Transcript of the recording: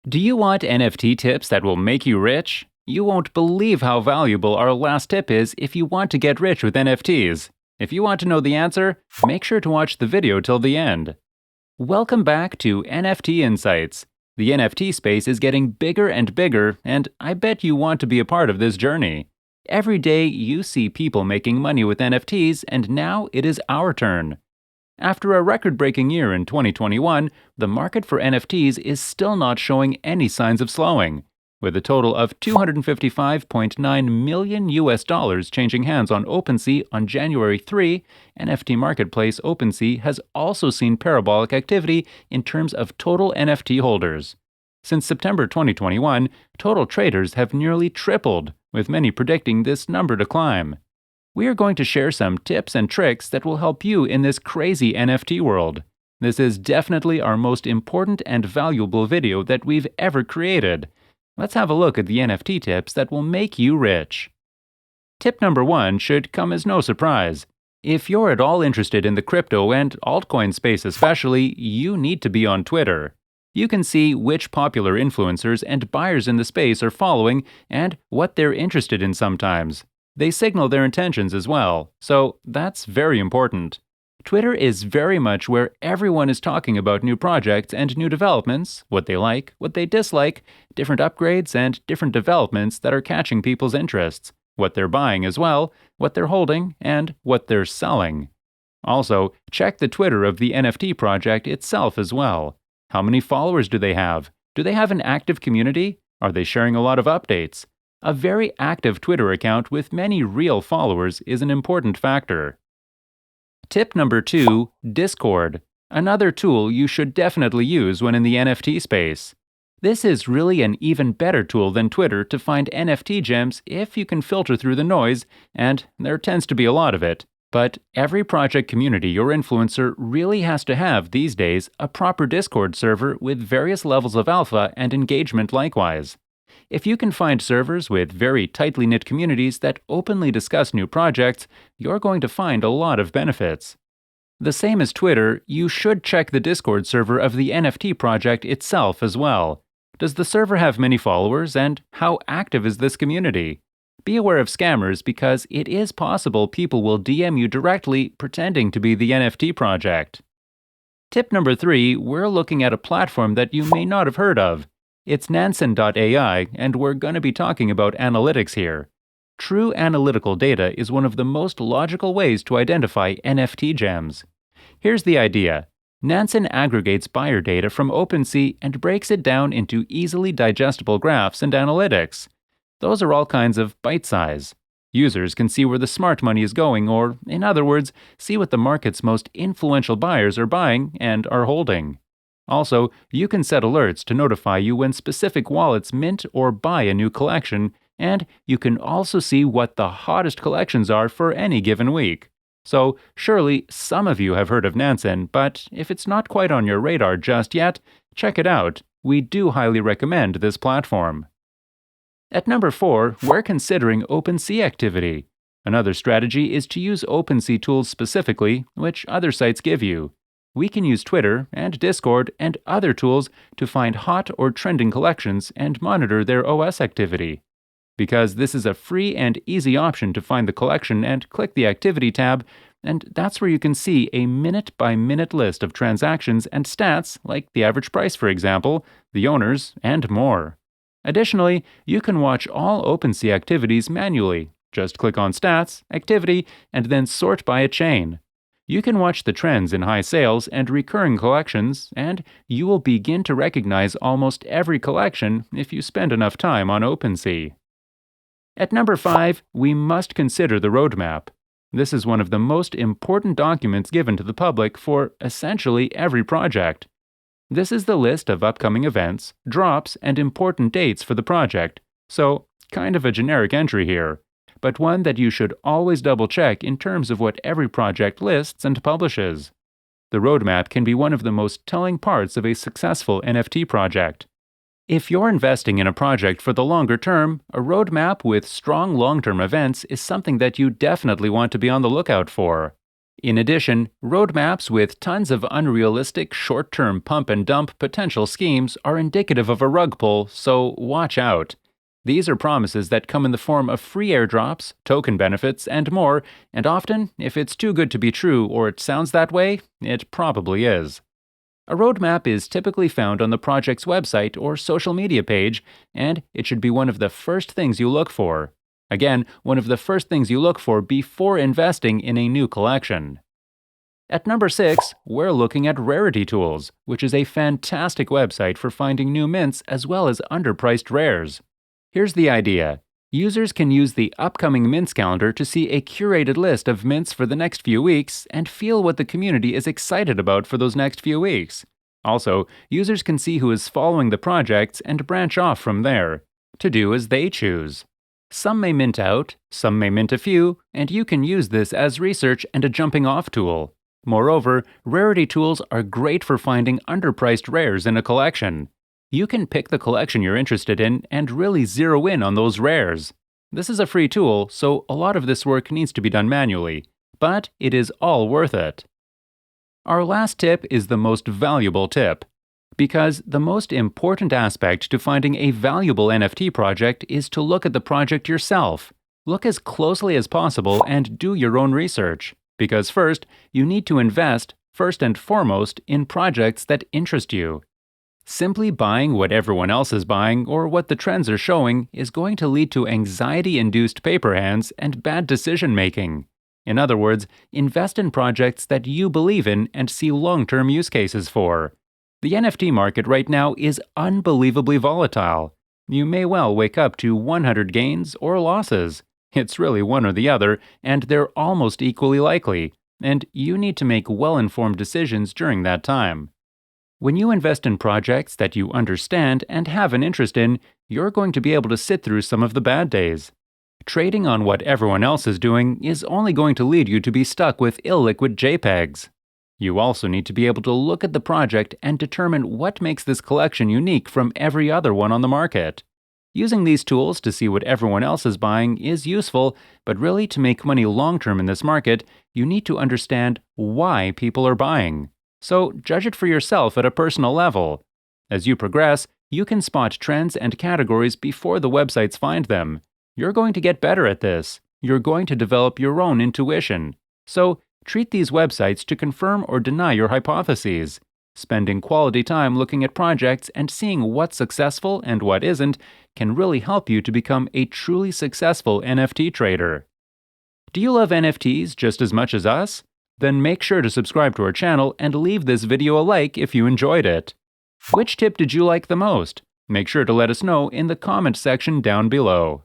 Do you want NFT tips that will make you rich? You won't believe how valuable our last tip is if you want to get rich with NFTs. If you want to know the answer, make sure to watch the video till the end. Welcome back to NFT Insights. The NFT space is getting bigger and bigger, and I bet you want to be a part of this journey. Every day you see people making money with NFTs, and now it is our turn. After a record-breaking year in 2021, the market for NFTs is still not showing any signs of slowing, with a total of $255.9 million changing hands on OpenSea on January 3. NFT marketplace OpenSea has also seen parabolic activity in terms of total NFT holders. Since September 2021, total traders have nearly tripled, with many predicting this number to climb. We are going to share some tips and tricks that will help you in this crazy NFT world. This is definitely our most important and valuable video that we've ever created. Let's have a look at the NFT tips that will make you rich. Tip number 1 should come as no surprise. If you're at all interested in the crypto and altcoin space especially, you need to be on Twitter. You can see which popular influencers and buyers in the space are following and what they're interested in sometimes. They signal their intentions as well, so that's very important. Twitter is very much where everyone is talking about new projects and new developments, what they like, what they dislike, different upgrades and different developments that are catching people's interests, what they're buying as well, what they're holding, and what they're selling. Also, check the Twitter of the NFT project itself as well. How many followers do they have? Do they have an active community? Are they sharing a lot of updates? A very active Twitter account with many real followers is an important factor. Tip number 2, Discord. Another tool you should definitely use when in the NFT space. This is really an even better tool than Twitter to find NFT gems if you can filter through the noise, and there tends to be a lot of it. But every project community or influencer really has to have, these days, a proper Discord server with various levels of alpha and engagement likewise. If you can find servers with very tightly knit communities that openly discuss new projects, you're going to find a lot of benefits. The same as Twitter, you should check the Discord server of the NFT project itself as well. Does the server have many followers, and how active is this community? Be aware of scammers because it is possible people will DM you directly pretending to be the NFT project. Tip number 3, we're looking at a platform that you may not have heard of. It's Nansen.ai, and we're going to be talking about analytics here. True analytical data is one of the most logical ways to identify NFT gems. Here's the idea. Nansen aggregates buyer data from OpenSea and breaks it down into easily digestible graphs and analytics. Those are all kinds of bite size. Users can see where the smart money is going, or, in other words, see what the market's most influential buyers are buying and are holding. Also, you can set alerts to notify you when specific wallets mint or buy a new collection, and you can also see what the hottest collections are for any given week. So, surely some of you have heard of Nansen, but if it's not quite on your radar just yet, check it out. We do highly recommend this platform. At number 4, we're considering OpenSea Activity. Another strategy is to use OpenSea tools specifically, which other sites give you. We can use Twitter and Discord and other tools to find hot or trending collections and monitor their OS activity. Because this is a free and easy option to find the collection and click the Activity tab, and that's where you can see a minute-by-minute list of transactions and stats like the average price, for example, the owners, and more. Additionally, you can watch all OpenSea activities manually. Just click on Stats, Activity, and then sort by a chain. You can watch the trends in high sales and recurring collections, and you will begin to recognize almost every collection if you spend enough time on OpenSea. At number 5, we must consider the roadmap. This is one of the most important documents given to the public for essentially every project. This is the list of upcoming events, drops, and important dates for the project, so kind of a generic entry here, but one that you should always double-check in terms of what every project lists and publishes. The roadmap can be one of the most telling parts of a successful NFT project. If you're investing in a project for the longer term, a roadmap with strong long-term events is something that you definitely want to be on the lookout for. In addition, roadmaps with tons of unrealistic short-term pump and dump potential schemes are indicative of a rug pull, so watch out. These are promises that come in the form of free airdrops, token benefits, and more, and often, if it's too good to be true or it sounds that way, it probably is. A roadmap is typically found on the project's website or social media page, and it should be one of the first things you look for. Again, one of the first things you look for before investing in a new collection. At number 6, we're looking at Rarity Tools, which is a fantastic website for finding new mints as well as underpriced rares. Here's the idea. Users can use the upcoming mints calendar to see a curated list of mints for the next few weeks and feel what the community is excited about for those next few weeks. Also, users can see who is following the projects and branch off from there, to do as they choose. Some may mint out, some may mint a few, and you can use this as research and a jumping-off tool. Moreover, Rarity Tools are great for finding underpriced rares in a collection. You can pick the collection you're interested in and really zero in on those rares. This is a free tool, so a lot of this work needs to be done manually, but it is all worth it. Our last tip is the most valuable tip, because the most important aspect to finding a valuable NFT project is to look at the project yourself. Look as closely as possible and do your own research, because first, you need to invest, first and foremost, in projects that interest you. Simply buying what everyone else is buying or what the trends are showing is going to lead to anxiety-induced paper hands and bad decision-making. In other words, invest in projects that you believe in and see long-term use cases for. The NFT market right now is unbelievably volatile. You may well wake up to 100 gains or losses. It's really one or the other, and they're almost equally likely, and you need to make well-informed decisions during that time. When you invest in projects that you understand and have an interest in, you're going to be able to sit through some of the bad days. Trading on what everyone else is doing is only going to lead you to be stuck with illiquid JPEGs. You also need to be able to look at the project and determine what makes this collection unique from every other one on the market. Using these tools to see what everyone else is buying is useful, but really to make money long-term in this market, you need to understand why people are buying. So judge it for yourself at a personal level. As you progress, you can spot trends and categories before the websites find them. You're going to get better at this. You're going to develop your own intuition. So treat these websites to confirm or deny your hypotheses. Spending quality time looking at projects and seeing what's successful and what isn't can really help you to become a truly successful NFT trader. Do you love NFTs just as much as us? Then make sure to subscribe to our channel and leave this video a like if you enjoyed it. Which tip did you like the most? Make sure to let us know in the comment section down below.